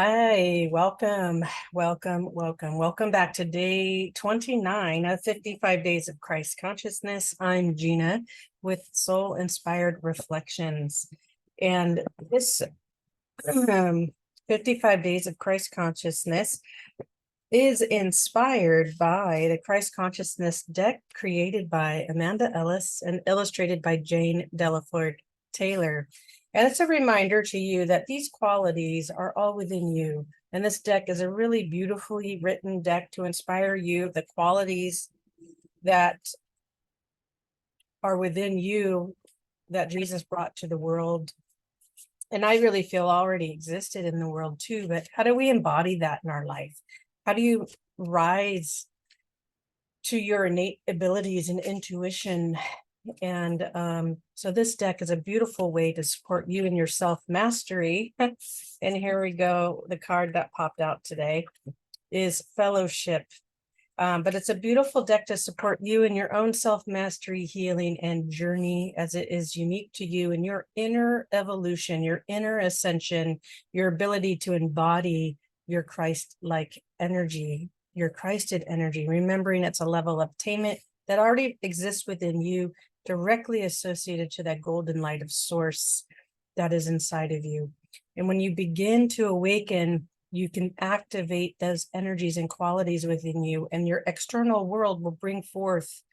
Hi, welcome back to day 29 of 55 Days of Christ Consciousness. I'm Gina with Soul Inspired Reflections. And this 55 Days of Christ Consciousness is inspired by the Christ Consciousness deck created by Amanda Ellis and illustrated by Jane Delaford Taylor. And it's a reminder to you that these qualities are all within you. And this deck is a really beautifully written deck to inspire you, the qualities that are within you that Jesus brought to the world. And I really feel already existed in the world too, but how do we embody that in our life? How do you rise to your innate abilities and intuition? And so this deck is a beautiful way to support you in your self-mastery. And here we go. The card that popped out today is Fellowship. But it's a beautiful deck to support you in your own self-mastery, healing, and journey, as it is unique to you in your inner evolution, your inner ascension, your ability to embody your Christ-like energy, your Christed energy, remembering it's a level of attainment that already exists within you, directly associated to that golden light of source that is inside of you. And when you begin to awaken, you can activate those energies and qualities within you, and your external world will bring forth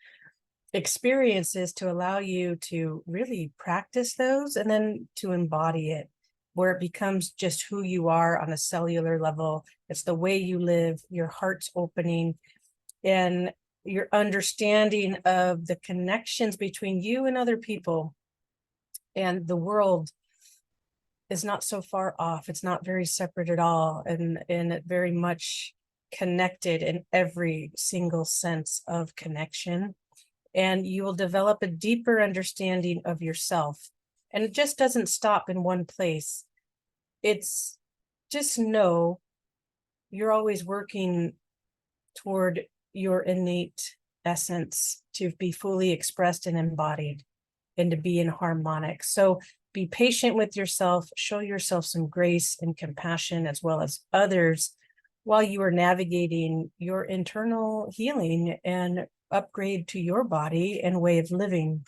experiences to allow you to really practice those and then to embody it, where it becomes just who you are on a cellular level. It's the way you live, your heart's opening, and your understanding of the connections between you and other people. And the world is not so far off. It's not very separate at all, and it very much connected in every single sense of connection. And you will develop a deeper understanding of yourself. And it just doesn't stop in one place. It's just know you're always working toward your innate essence to be fully expressed and embodied and to be in harmonics. So be patient with yourself, show yourself some grace and compassion as well as others while you are navigating your internal healing and upgrade to your body and way of living.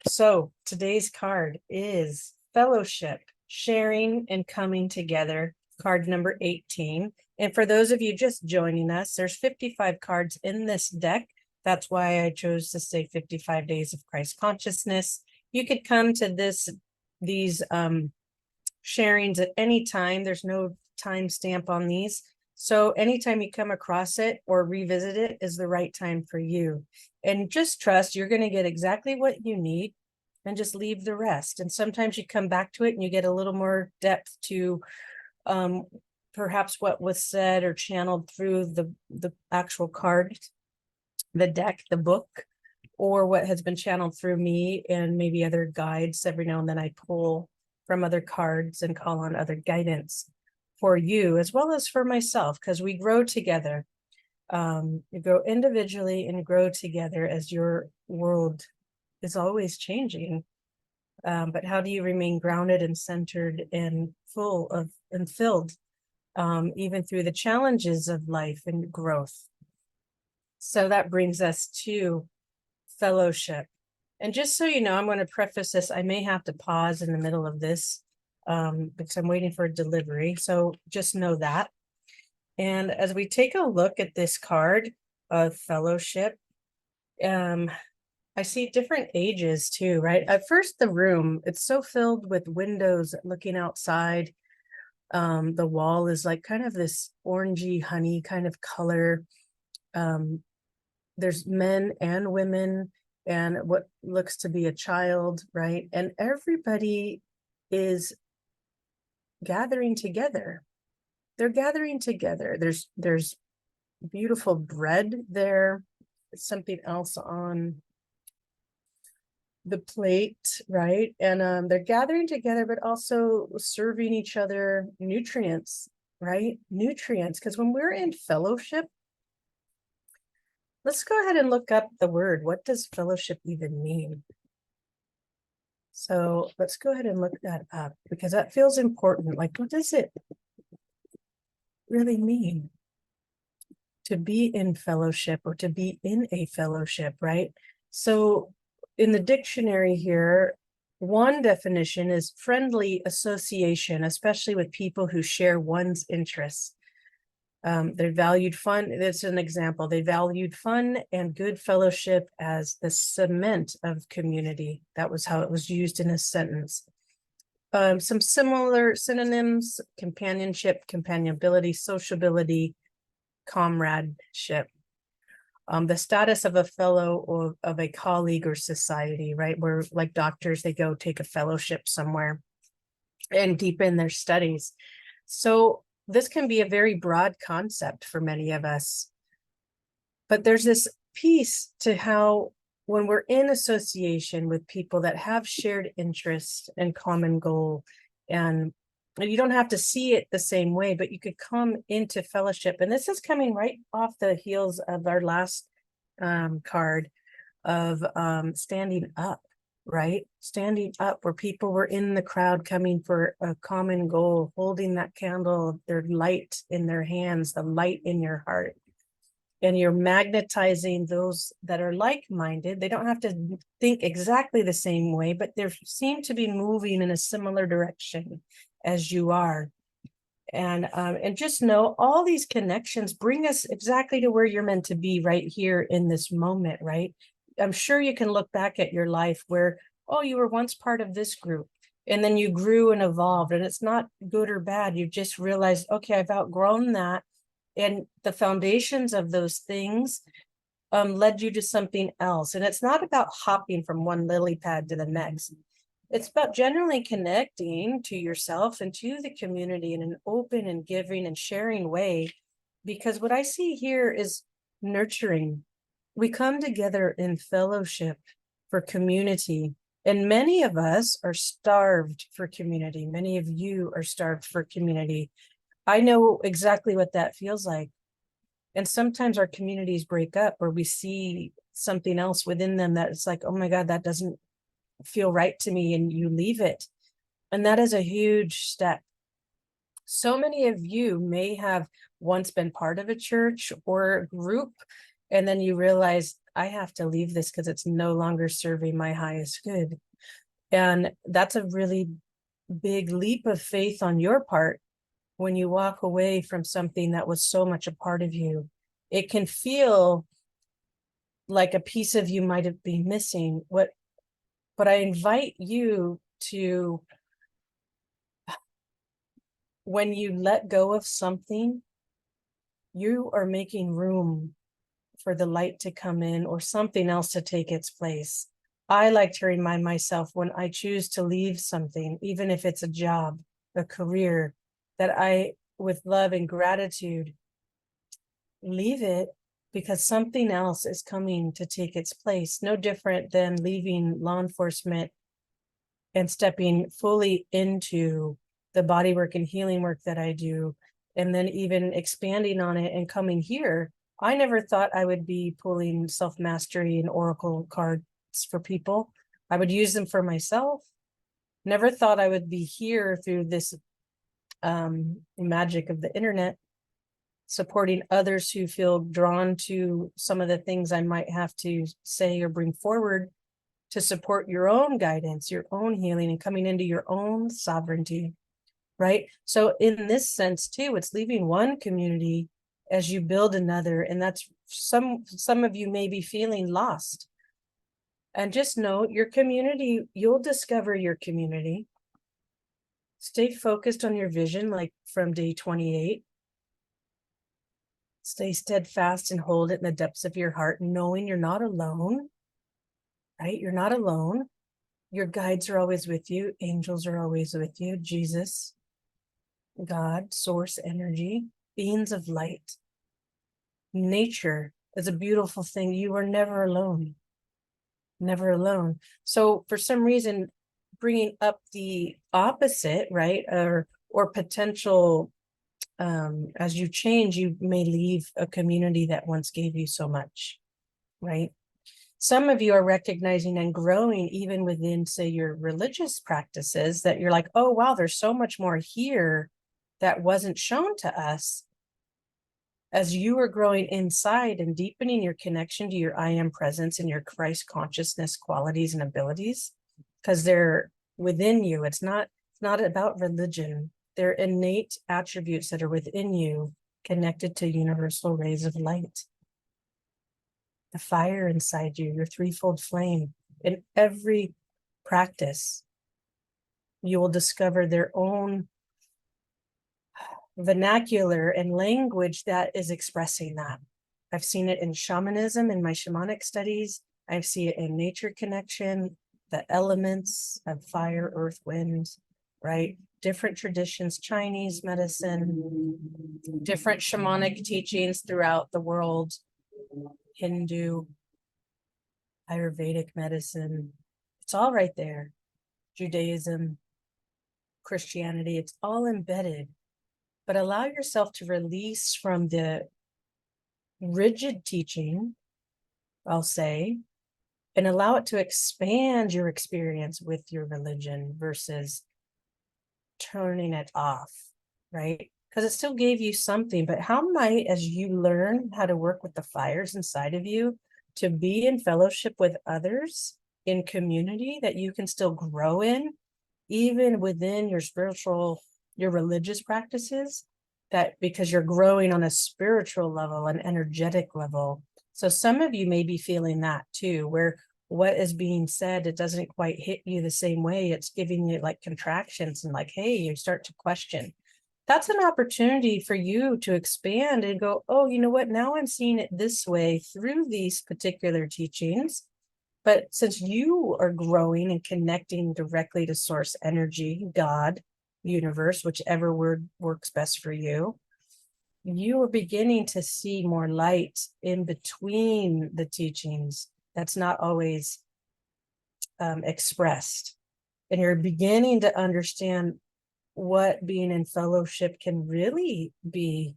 So today's card is Fellowship, Sharing and Coming Together, card number 18. And for those of you just joining us, there's 55 cards in this deck. That's why I chose to say 55 Days of Christ Consciousness. You could come to these sharings at any time. There's no time stamp on these. So anytime you come across it or revisit it is the right time for you. And just trust you're going to get exactly what you need and just leave the rest. And sometimes you come back to it and you get a little more depth to perhaps what was said or channeled through the actual card, the deck, the book, or what has been channeled through me and maybe other guides. Every now and then I pull from other cards and call on other guidance for you as well as for myself, because we grow together. You grow individually and grow together as your world is always changing. But how do you remain grounded and centered and full of and filled even through the challenges of life and growth? So that brings us to Fellowship. And just so you know, I'm going to preface this. I may have to pause in the middle of this because I'm waiting for a delivery. So just know that. And as we take a look at this card of Fellowship, I see different ages too, right? At first, the room, it's so filled with windows looking outside. The wall is like kind of this orangey honey kind of color. There's men and women and what looks to be a child, right? And everybody is gathering together. They're gathering together. There's beautiful bread there. Something else on the plate, right? And they're gathering together, but also serving each other nutrients, right? Nutrients, because when we're in fellowship, let's go ahead and look up the word. What does fellowship even mean? So let's go ahead and look that up because that feels important. Like, what does it really mean to be in fellowship or to be in a fellowship, right? So in the dictionary here, one definition is friendly association, especially with people who share one's interests. They valued fun. That's an example. They valued fun and good fellowship as the cement of community. That was how it was used in a sentence. Some similar synonyms: companionship, companionability, sociability, comradeship. The status of a fellow or of a colleague or society, right? Where, like doctors, they go take a fellowship somewhere and deepen their studies. So this can be a very broad concept for many of us. But there's this piece to how when we're in association with people that have shared interest and common goal, and you don't have to see it the same way, but you could come into fellowship. And this is coming right off the heels of our last card of standing up, right? Standing up, where people were in the crowd coming for a common goal, holding that candle, their light in their hands, the light in your heart. And you're magnetizing those that are like-minded. They don't have to think exactly the same way, but they seem to be moving in a similar direction as you are. And just know all these connections bring us exactly to where you're meant to be right here in this moment, right? I'm sure you can look back at your life where, oh, you were once part of this group, and then you grew and evolved, and it's not good or bad. You just realized, okay, I've outgrown that. And the foundations of those things led you to something else. And it's not about hopping from one lily pad to the next. It's about generally connecting to yourself and to the community in an open and giving and sharing way. Because what I see here is nurturing. We come together in fellowship for community. And many of us are starved for community. Many of you are starved for community. I know exactly what that feels like. And sometimes our communities break up, or we see something else within them that it's like, oh my God, that doesn't feel right to me, and you leave it. And that is a huge step. So many of you may have once been part of a church or a group, and then you realize, I have to leave this because it's no longer serving my highest good. And that's a really big leap of faith on your part. When you walk away from something that was so much a part of you, it can feel like a piece of you might have been missing. But I invite you to, when you let go of something, you are making room for the light to come in or something else to take its place. I like to remind myself, when I choose to leave something, even if it's a job, a career, that I, with love and gratitude, leave it, because something else is coming to take its place. No different than leaving law enforcement and stepping fully into the body work and healing work that I do, and then even expanding on it and coming here. I never thought I would be pulling self-mastery and oracle cards for people. I would use them for myself. Never thought I would be here through this magic of the internet, supporting others who feel drawn to some of the things I might have to say or bring forward to support your own guidance, your own healing, and coming into your own sovereignty, right? So in this sense too, it's leaving one community as you build another. And that's some of you may be feeling lost. And just know your community, you'll discover your community. Stay focused on your vision, like from day 28. Stay steadfast and hold it in the depths of your heart, knowing you're not alone, right? You're not alone. Your guides are always with you. Angels are always with you. Jesus, God, source energy, beings of light. Nature is a beautiful thing. You are never alone. Never alone. So for some reason, bringing up the opposite, right? Or potential, as you change, you may leave a community that once gave you so much, right? Some of you are recognizing and growing even within, say, your religious practices, that you're like, oh, wow, there's so much more here that wasn't shown to us. As you are growing inside and deepening your connection to your I am presence and your Christ consciousness qualities and abilities, because they're within you. It's not about religion. They're innate attributes that are within you, connected to universal rays of light. The fire inside you, your threefold flame. In every practice, you will discover their own vernacular and language that is expressing that. I've seen it in shamanism, in my shamanic studies. I see it in nature connection, the elements of fire, earth, wind, right? Different traditions, Chinese medicine, different shamanic teachings throughout the world, Hindu, Ayurvedic medicine. It's all right there. Judaism, Christianity, it's all embedded. But allow yourself to release from the rigid teaching, I'll say, and allow it to expand your experience with your religion versus turning it off, right? Because it still gave you something, but how might, as you learn how to work with the fires inside of you, to be in fellowship with others in community that you can still grow in, even within your spiritual, your religious practices, that because you're growing on a spiritual level, an energetic level. So some of you may be feeling that too, where what is being said, it doesn't quite hit you the same way. It's giving you like contractions and like, hey, you start to question. That's an opportunity for you to expand and go, oh, you know what? Now I'm seeing it this way through these particular teachings. But since you are growing and connecting directly to source energy, God, universe, whichever word works best for you, you are beginning to see more light in between the teachings that's not always expressed. And you're beginning to understand what being in fellowship can really be,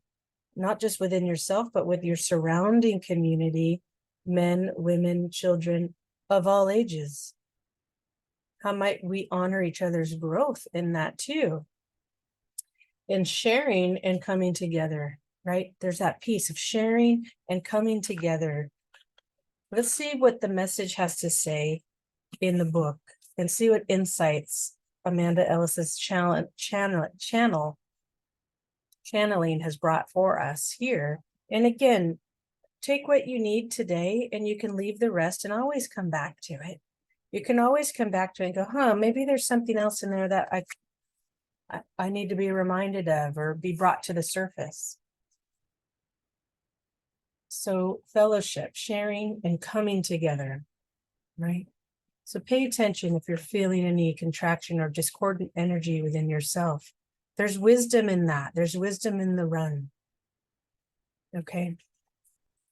not just within yourself, but with your surrounding community, men, women, children of all ages. How might we honor each other's growth in that too? In sharing and coming together, right? There's that piece of sharing and coming together. Let's see what the message has to say in the book and see what insights Amanda Ellis's channeling has brought for us here. And again, take what you need today and you can leave the rest and always come back to it. You can always come back to it and go, maybe there's something else in there that I need to be reminded of or be brought to the surface. So fellowship, sharing, and coming together, right? So pay attention if you're feeling any contraction or discordant energy within yourself. There's wisdom in that. There's wisdom in the run. Okay.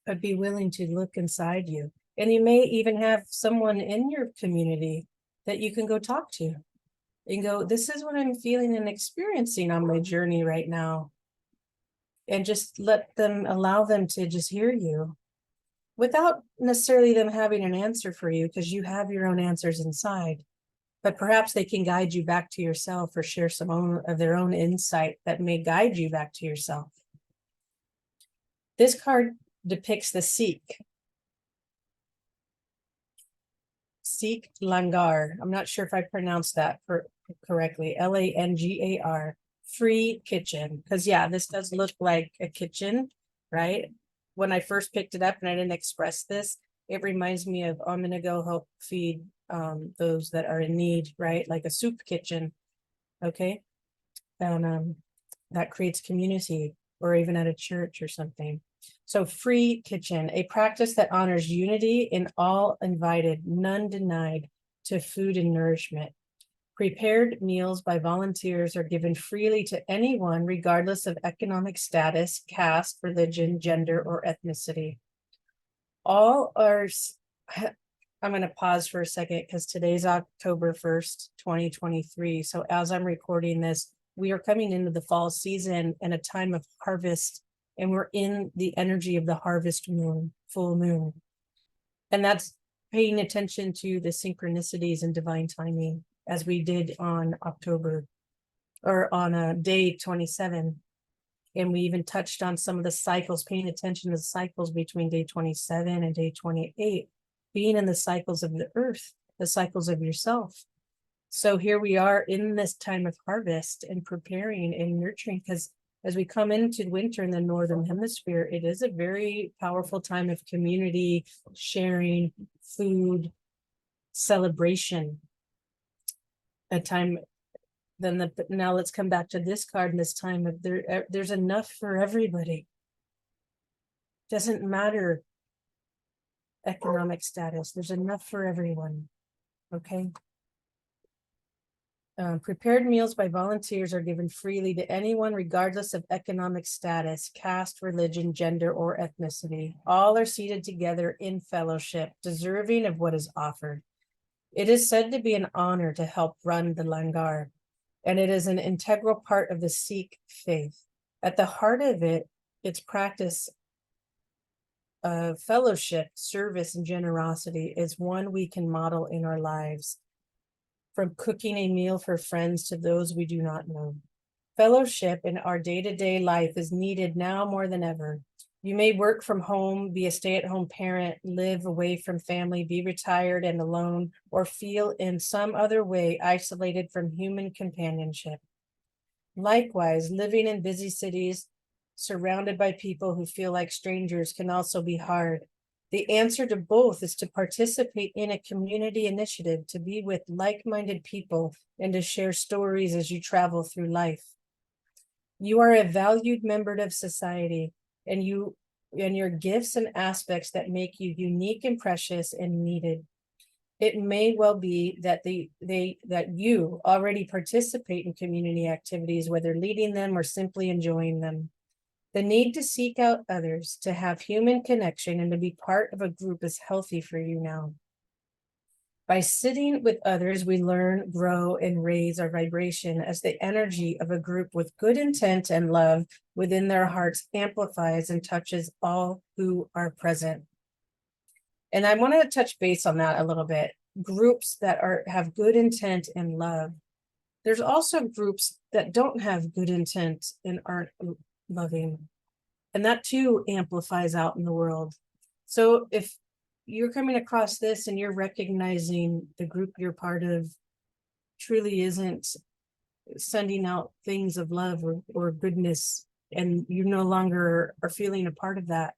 But be willing to look inside you. And you may even have someone in your community that you can go talk to and go, this is what I'm feeling and experiencing on my journey right now. And just allow them to just hear you without necessarily them having an answer for you, because you have your own answers inside. But perhaps they can guide you back to yourself or share some of their own insight that may guide you back to yourself. This card depicts the Sikh Langar. I'm not sure if I pronounced that correctly. Langar, free kitchen. Because yeah, this does look like a kitchen, right? When I first picked it up and I didn't express this, it reminds me of I'm gonna go help feed those that are in need, right? Like a soup kitchen, okay? And that creates community, or even at a church or something. So free kitchen, a practice that honors unity in all invited, none denied to food and nourishment. Prepared meals by volunteers are given freely to anyone, regardless of economic status, caste, religion, gender, or ethnicity. All are, I'm going to pause for a second because today's October 1st, 2023. So as I'm recording this, we are coming into the fall season and a time of harvest, and we're in the energy of the harvest moon, full moon. And that's paying attention to the synchronicities and divine timing, as we did on October, or on day 27. And we even touched on some of the cycles, paying attention to the cycles between day 27 and day 28, being in the cycles of the earth, the cycles of yourself. So here we are in this time of harvest and preparing and nurturing, because as we come into winter in the Northern Hemisphere, it is a very powerful time of community, sharing, food, celebration. A time, now let's come back to this card, and this time of there's enough for everybody. Doesn't matter economic status, there's enough for everyone. Okay. Prepared meals by volunteers are given freely to anyone, regardless of economic status, caste, religion, gender, or ethnicity. All are seated together in fellowship, deserving of what is offered. It is said to be an honor to help run the langar, and it is an integral part of the Sikh faith. At the heart of it, its practice of fellowship, service, and generosity is one we can model in our lives. From cooking a meal for friends to those we do not know. Fellowship in our day-to-day life is needed now more than ever. You may work from home, be a stay-at-home parent, live away from family, be retired and alone, or feel in some other way isolated from human companionship. Likewise, living in busy cities, surrounded by people who feel like strangers, can also be hard. The answer to both is to participate in a community initiative, to be with like-minded people, and to share stories as you travel through life. You are a valued member of society, and your gifts and aspects that make you unique and precious and needed. It may well be that that you already participate in community activities, whether leading them or simply enjoying them. The need to seek out others, to have human connection, and to be part of a group is healthy for you now. By sitting with others, we learn, grow, and raise our vibration as the energy of a group with good intent and love within their hearts amplifies and touches all who are present. And I want to touch base on that a little bit. Groups that have good intent and love. There's also groups that don't have good intent and aren't loving. And that too amplifies out in the world. So if you're coming across this and you're recognizing the group you're part of truly isn't sending out things of love or goodness, and you no longer are feeling a part of that,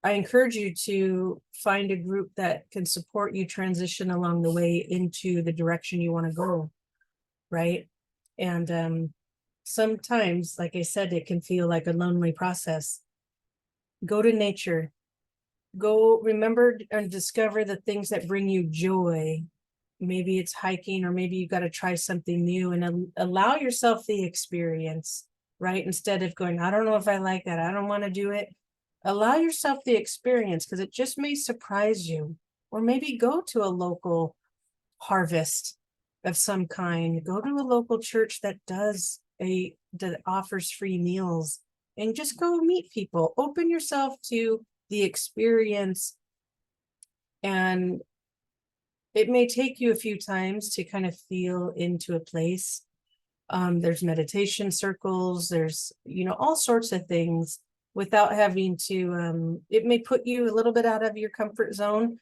I encourage you to find a group that can support you transition along the way into the direction you want to go, right? And sometimes, like I said, it can feel like a lonely process. Go to nature. Go remember and discover the things that bring you joy. Maybe it's hiking, or maybe you got to try something new, and allow yourself the experience, right? Instead of going, I don't know if I like that, I don't want to do it. Allow yourself the experience, because it just may surprise you. Or maybe go to a local harvest of some kind. Go to a local church that offers free meals, and just go meet people. Open yourself to the experience, and it may take you a few times to kind of feel into a place. There's meditation circles, there's all sorts of things, without having to it may put you a little bit out of your comfort zone,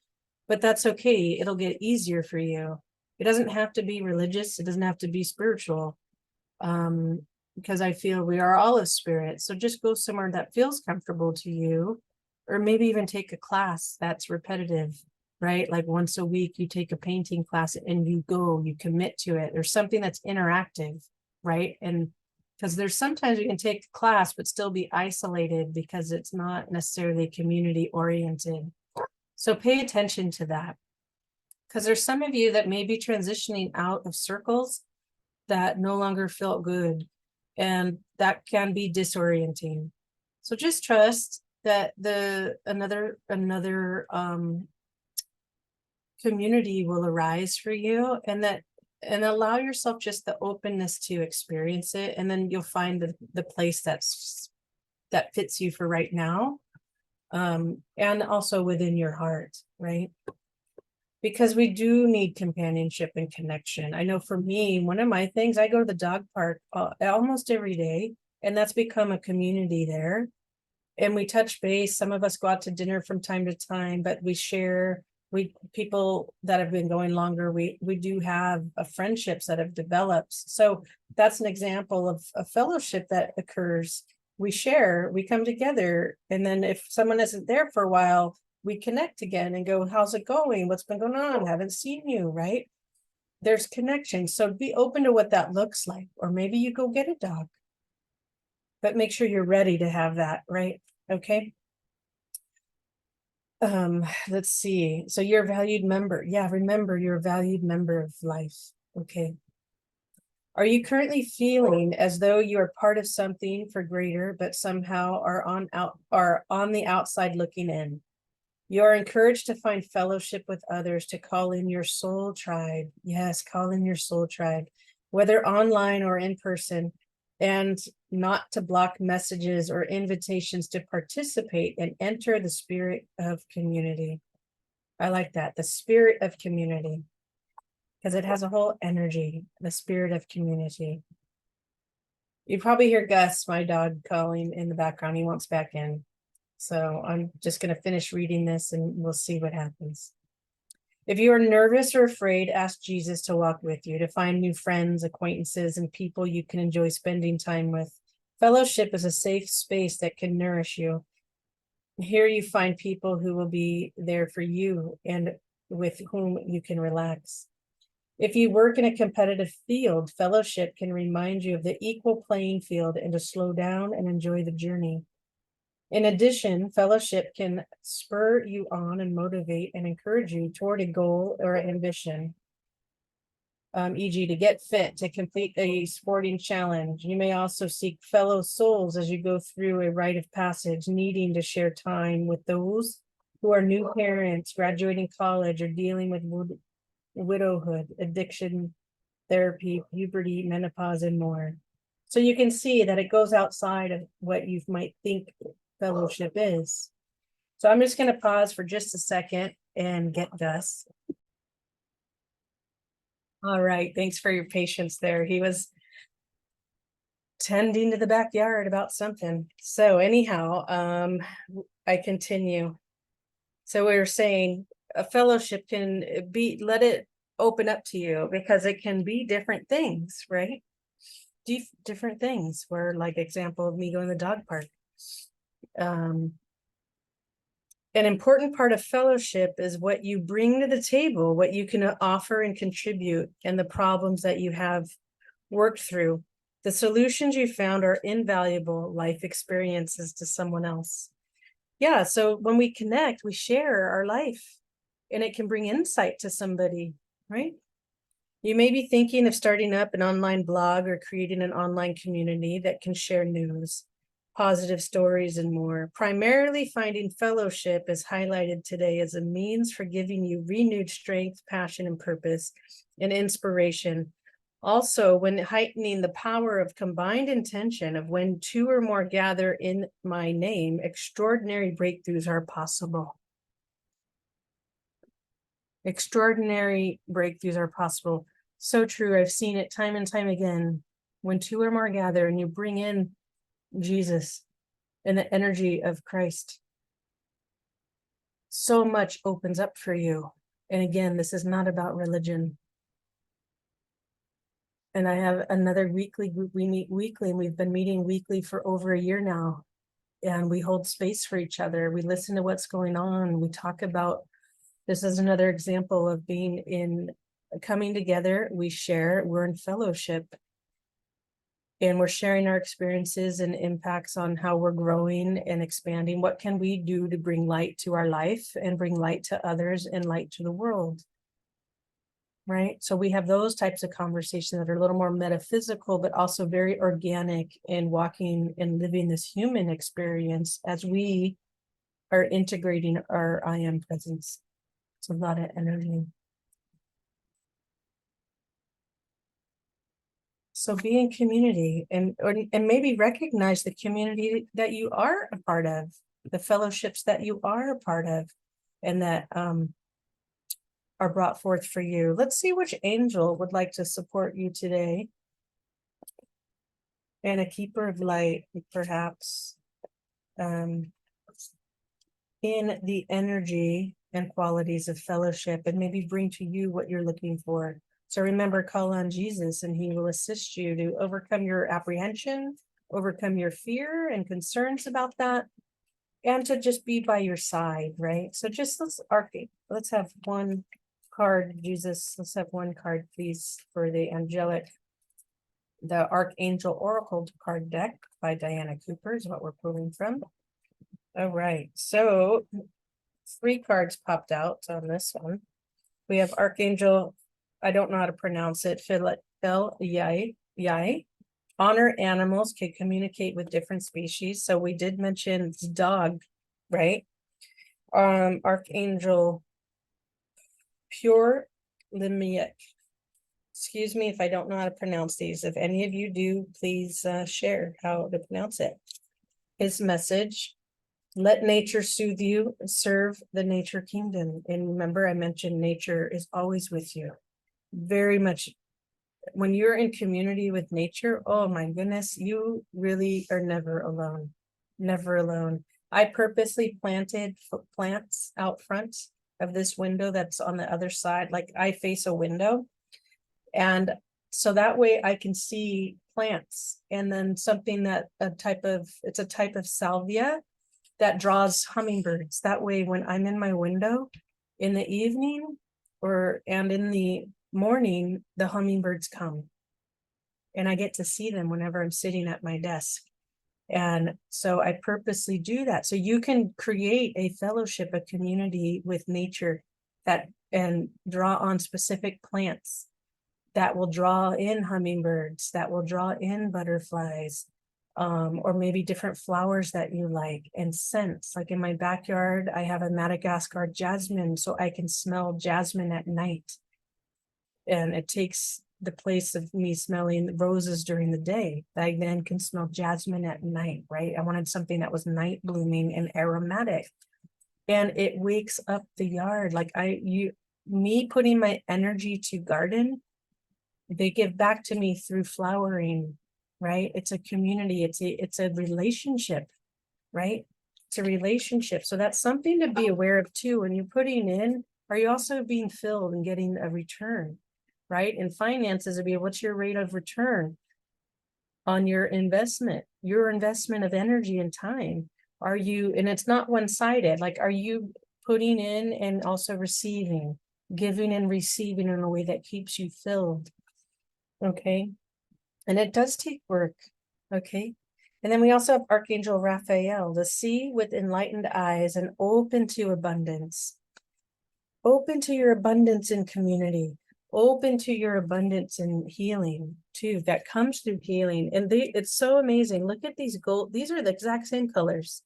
but that's okay. It'll get easier for you. It doesn't have to be religious, it doesn't have to be spiritual, because I feel we are all of spirit. So just go somewhere that feels comfortable to you, or maybe even take a class that's repetitive, right? Like once a week you take a painting class and you commit to it, or something that's interactive, right? And because there's sometimes you can take a class but still be isolated because it's not necessarily community oriented. So pay attention to that, because there's some of you that may be transitioning out of circles that no longer felt good, and that can be disorienting. So just trust that another community will arise for you, and allow yourself just the openness to experience it, and then you'll find the place that fits you for right now. and also within your heart, right? Because we do need companionship and connection. I know for me, one of my things, I go to the dog park almost every day, and that's become a community there. And we touch base. Some of us go out to dinner from time to time, but we share. We people that have been going longer, we do have friendships that have developed. So that's an example of a fellowship that occurs. We share, we come together, and then if someone isn't there for a while, we connect again and go, how's it going? What's been going on? Haven't seen you, right? There's connection. So be open to what that looks like. Or maybe you go get a dog, but make sure you're ready to have that, right? Okay. Let's see. So you're a valued member. Yeah, remember you're a valued member of life. Okay. Are you currently feeling as though you are part of something for greater, but somehow are on the outside looking in? You are encouraged to find fellowship with others, to call in your soul tribe. Yes, call in your soul tribe, whether online or in person, and not to block messages or invitations to participate and enter the spirit of community. I like that, the spirit of community, because it has a whole energy, the spirit of community. You probably hear Gus, my dog, calling in the background. He wants back in. So I'm just going to finish reading this and we'll see what happens. If you are nervous or afraid, ask Jesus to walk with you, to find new friends, acquaintances, and people you can enjoy spending time with. Fellowship is a safe space that can nourish you. Here you find people who will be there for you and with whom you can relax. If you work in a competitive field, fellowship can remind you of the equal playing field and to slow down and enjoy the journey. In addition, fellowship can spur you on and motivate and encourage you toward a goal or ambition, e.g. to get fit, to complete a sporting challenge. You may also seek fellow souls as you go through a rite of passage, needing to share time with those who are new parents, graduating college, or dealing with widowhood, addiction, therapy, puberty, menopause, and more. So you can see that it goes outside of what you might think fellowship is. So I'm just going to pause for just a second and get Gus. All right. Thanks for your patience there. He was tending to the backyard about something. So anyhow, I continue. So we were saying a fellowship can be, let it open up to you because it can be different things, right? Different things where, like, example of me going to the dog park. An important part of fellowship is what you bring to the table, what you can offer and contribute, and the problems that you have worked through. The solutions you found are invaluable life experiences to someone else. Yeah, so when we connect, we share our life, and it can bring insight to somebody, right? You may be thinking of starting up an online blog or creating an online community that can share news, positive stories, and more. Primarily, finding fellowship is highlighted today as a means for giving you renewed strength, passion, and purpose, and inspiration. Also, when heightening the power of combined intention of when two or more gather in my name, extraordinary breakthroughs are possible. Extraordinary breakthroughs are possible. So true. I've seen it time and time again. When two or more gather and you bring in Jesus and the energy of Christ, so much opens up for you. And again, this is not about religion. And I have another weekly group. We meet weekly, and we've been meeting weekly for over a year now. And we hold space for each other. We listen to what's going on. We talk about, this is another example of being in, coming together. We share, we're in fellowship. And we're sharing our experiences and impacts on how we're growing and expanding. What can we do to bring light to our life and bring light to others and light to the world? Right? So we have those types of conversations that are a little more metaphysical, but also very organic in walking and living this human experience as we are integrating our I am presence. It's a lot of energy. So be in community and maybe recognize the community that you are a part of. the fellowships that you are a part of and that are brought forth for you. Let's see which angel would like to support you today. And a keeper of light, perhaps, in the energy and qualities of fellowship, and maybe bring to you what you're looking for. So remember, call on Jesus and he will assist you to overcome your apprehension, overcome your fear and concerns about that, and to just be by your side, right? So just let's have one card, Jesus. Let's have one card, please, for the Archangel Oracle card deck by Diana Cooper is what we're pulling from. All right, so 3 cards popped out on this one. We have Archangel, I don't know how to pronounce it, Fel Yai. Honor animals, can communicate with different species. So we did mention dog, right? Archangel Pure Limiek. Excuse me if I don't know how to pronounce these. If any of you do, please share how to pronounce it. His message: let nature soothe you, serve the nature kingdom. And remember, I mentioned nature is always with you. Very much when you're in community with nature, oh my goodness, you really are never alone. Never alone. I purposely planted plants out front of this window that's on the other side. Like I face a window. And so that way I can see plants, and then something that it's a type of salvia that draws hummingbirds. That way, when I'm in my window in the evening and in the morning, the hummingbirds come and I get to see them whenever I'm sitting at my desk. And so I purposely do that. So you can create a fellowship, a community with nature and draw on specific plants that will draw in hummingbirds, that will draw in butterflies, or maybe different flowers that you like, and scents. Like in my backyard, I have a Madagascar jasmine, so I can smell jasmine at night. And it takes the place of me smelling roses during the day. I then can smell jasmine at night, right? I wanted something that was night blooming and aromatic. And it wakes up the yard. Like me putting my energy to garden, they give back to me through flowering, right? It's a community, it's a relationship, right? It's a relationship. So that's something to be aware of too. When you're putting in, are you also being filled and getting a return, right? In finances, it'd be what's your rate of return on your investment of energy and time? Are you, and it's not one-sided, like, are you putting in and also receiving, giving and receiving in a way that keeps you filled? Okay. And it does take work. Okay. And then we also have Archangel Raphael, the see with enlightened eyes and open to abundance. Open to your abundance in community. Open to your abundance in healing too. That comes through healing. And it's so amazing. Look at these gold. These are the exact same colors.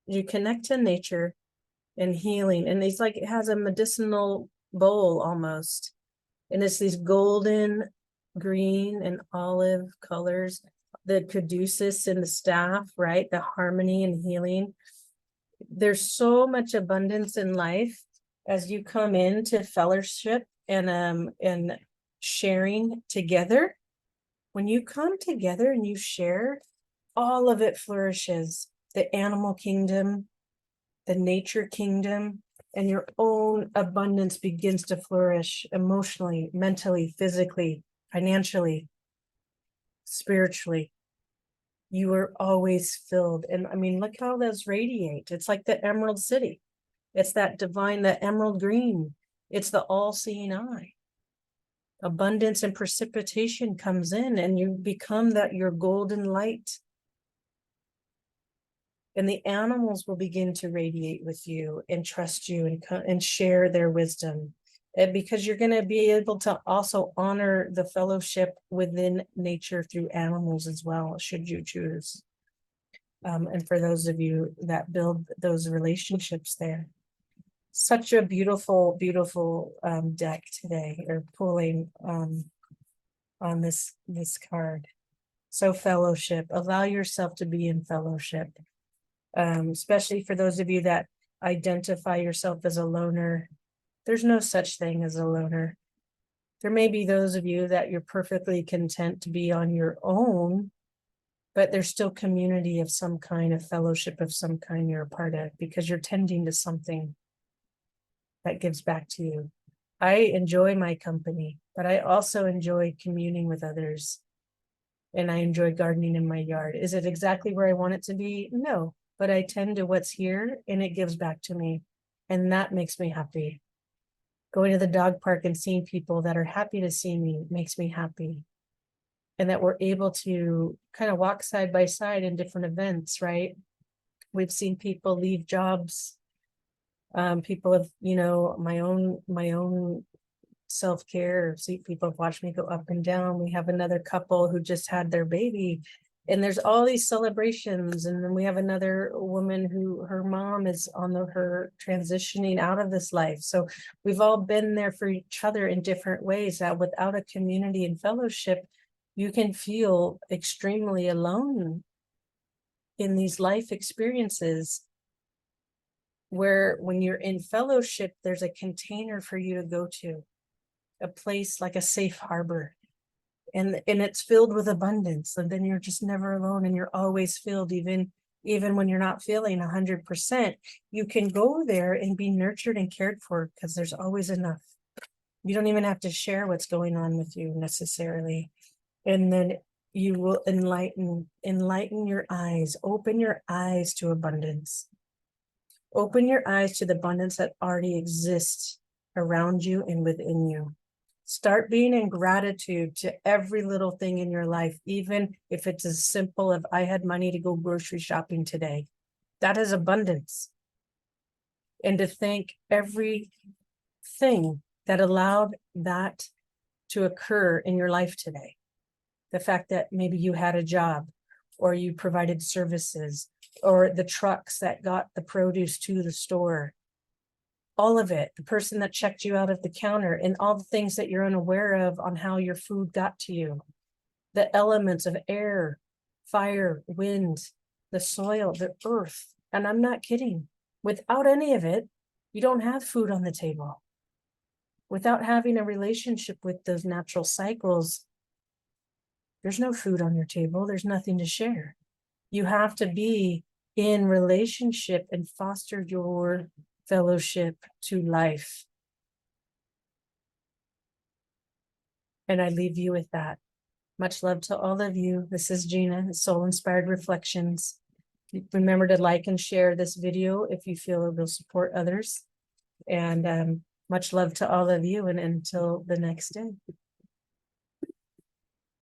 You connect to nature and healing. And it's like it has a medicinal bowl almost. And it's these golden, green, and olive colors, the caduceus and the staff, right? The harmony and healing. There's so much abundance in life as you come into fellowship and sharing together. When you come together and you share, all of it flourishes. The animal kingdom, the nature kingdom, and your own abundance begins to flourish emotionally, mentally, physically, financially, spiritually. You are always filled. And I mean, look how those radiate. It's like the Emerald City. It's that divine, the emerald green. It's the all-seeing eye. Abundance and precipitation comes in and you become your golden light. And the animals will begin to radiate with you and trust you and share their wisdom. And because you're going to be able to also honor the fellowship within nature through animals as well, should you choose. And for those of you that build those relationships there. Such a beautiful, beautiful deck today, or pulling on this card. So fellowship, allow yourself to be in fellowship. Especially for those of you that identify yourself as a loner. There's no such thing as a loner. There may be those of you that you're perfectly content to be on your own, but there's still community of some kind, of fellowship of some kind you're a part of, because you're tending to something that gives back to you. I enjoy my company, but I also enjoy communing with others. And I enjoy gardening in my yard. Is it exactly where I want it to be? No, but I tend to what's here and it gives back to me. And that makes me happy. Going to the dog park and seeing people that are happy to see me makes me happy. And that we're able to kind of walk side by side in different events, right? We've seen people leave jobs. People have, my own self-care. See, people have watched me go up and down. We have another couple who just had their baby, and there's all these celebrations. And then we have another woman who her mom is on her transitioning out of this life. So we've all been there for each other in different ways. That without a community and fellowship, you can feel extremely alone in these life experiences, where when you're in fellowship, there's a container for you to go to, a place like a safe harbor, and it's filled with abundance. And then you're just never alone, and you're always filled, even when you're not feeling 100%. You can go there and be nurtured and cared for, because there's always enough. You don't even have to share what's going on with you necessarily. And then you will enlighten your eyes, open your eyes to abundance. Open your eyes to the abundance that already exists around you and within you. Start being in gratitude to every little thing in your life, even if it's as simple as I had money to go grocery shopping today. That is abundance. And to thank everything that allowed that to occur in your life today. The fact that maybe you had a job, or you provided services, or the trucks that got the produce to the store. All of it, the person that checked you out at the counter, and all the things that you're unaware of on how your food got to you. The elements of air, fire, wind, the soil, the earth. And I'm not kidding. Without any of it, you don't have food on the table. Without having a relationship with those natural cycles, there's no food on your table. There's nothing to share. You have to be in relationship and foster your fellowship to life. And I leave you with that. Much love to all of you. This is Gina, Soul Inspired Reflections. Remember to like and share this video if you feel it will support others. And much love to all of you, and until the next day.